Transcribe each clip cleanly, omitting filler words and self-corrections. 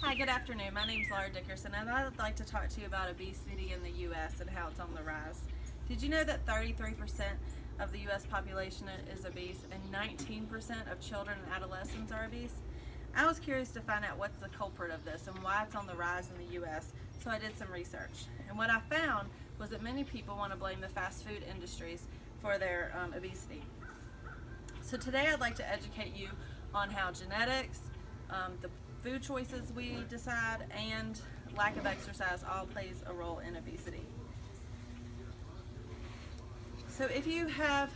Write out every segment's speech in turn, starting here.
Hi, good afternoon. My name is Laura Dickerson, and I'd like to talk to you about obesity in the U.S. and how it's on the rise. Did you know that 33% of the U.S. population is obese and 19% of children and adolescents are obese? I was curious to find out what's the culprit of this and why it's on the rise in the U.S., so I did some research. And what I found was that many people want to blame the fast food industries for their obesity. So today I'd like to educate you on how genetics, the food choices we decide, and lack of exercise all plays a role in obesity. So if you have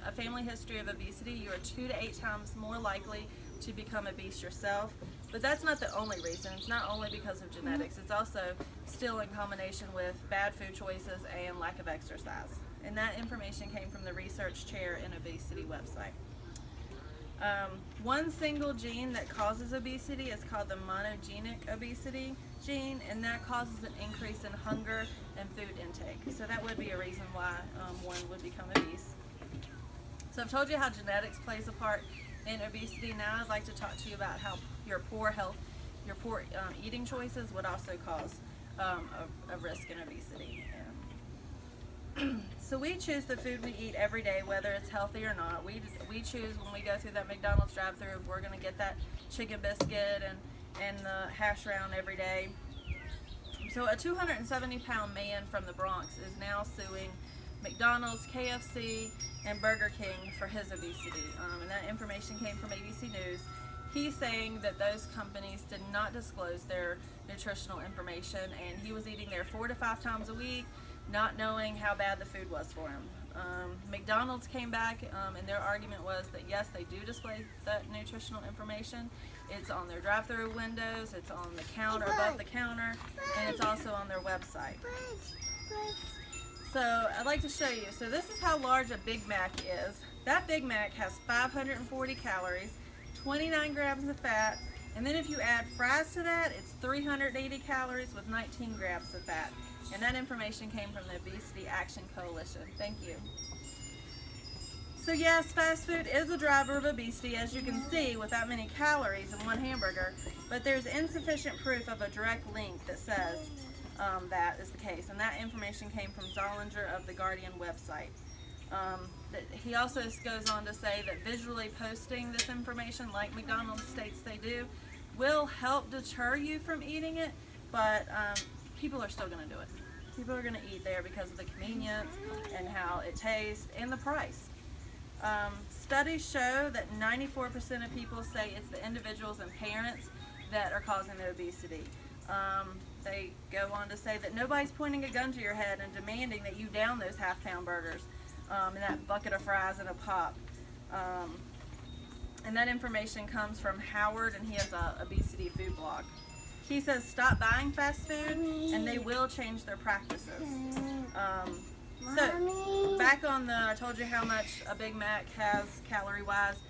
a family history of obesity, you are 2 to 8 times more likely to become obese yourself. But that's not the only reason. It's not only because of genetics. It's also still in combination with bad food choices and lack of exercise. And that information came from the Research Chair in Obesity website. One single gene that causes obesity is called the monogenic obesity gene, and that causes an increase in hunger and food intake. So that would be a reason why one would become obese. So I've told you how genetics plays a part in obesity. Now I'd like to talk to you about how your poor health, your poor eating choices would also cause a risk in obesity. So we choose the food we eat every day, whether it's healthy or not. We choose when we go through that McDonald's drive-thru if we're going to get that chicken biscuit and the hash brown every day. So a 270-pound man from the Bronx is now suing McDonald's, KFC, and Burger King for his obesity. And that information came from ABC News. He's saying that those companies did not disclose their nutritional information, and he was eating there 4 to 5 times a week, not knowing how bad the food was for him. McDonald's came back and their argument was that yes, they do display that nutritional information. It's on their drive-thru windows, it's on the counter, above the counter, and it's also on their website. So I'd like to show you. So this is how large a Big Mac is. That Big Mac has 540 calories, 29 grams of fat, and then if you add fries to that, it's 380 calories with 19 grams of fat. And that information came from the Obesity Action Coalition. Thank you. So yes, fast food is a driver of obesity, as you can see, with that many calories in one hamburger, but there's insufficient proof of a direct link that says that is the case. And that information came from Zollinger of the Guardian website. He also goes on to say that visually posting this information, like McDonald's states they do, will help deter you from eating it, but people are still going to do it. People are going to eat there because of the convenience and how it tastes and the price. Studies show that 94% of people say it's the individuals and parents that are causing the obesity. They go on to say that nobody's pointing a gun to your head and demanding that you down those half-pound burgers and that bucket of fries and a pop. And that information comes from Howard, and he has a obesity food blog. He says stop buying fast food and they will change their practices. So back on I told you how much a Big Mac has calorie-wise.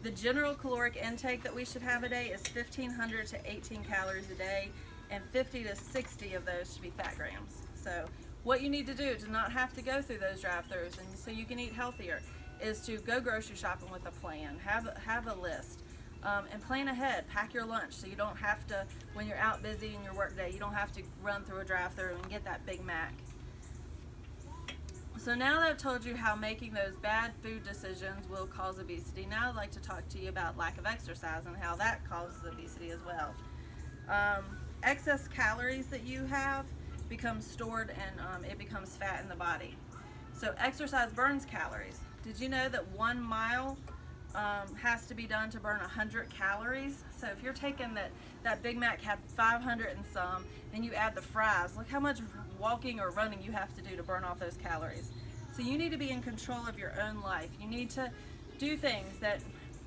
The general caloric intake that we should have a day is 1,500 to 18 calories a day, and 50 to 60 of those should be fat grams. So what you need to do to not have to go through those drive-thrus and so you can eat healthier is to go grocery shopping with a plan. Have a list. And plan ahead, pack your lunch so you don't have to, when you're out busy in your work day, you don't have to run through a drive-thru and get that Big Mac. So now that I've told you how making those bad food decisions will cause obesity, now I'd like to talk to you about lack of exercise and how that causes obesity as well. Excess calories that you have become stored and it becomes fat in the body. So exercise burns calories. Did you know that 1 mile has to be done to burn 100 calories? So if you're taking that Big Mac had 500 and some, and you add the fries, look how much walking or running you have to do to burn off those calories. So you need to be in control of your own life. You need to do things that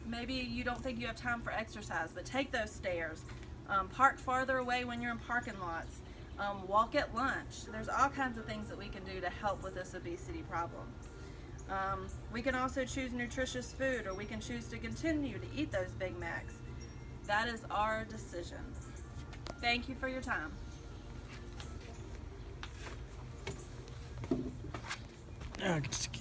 maybe you don't think you have time for exercise, but take those stairs. Park farther away when you're in parking lots. Walk at lunch. There's all kinds of things that we can do to help with this obesity problem. We can also choose nutritious food, or we can choose to continue to eat those Big Macs. That is our decision. Thank you for your time. Yeah, I can just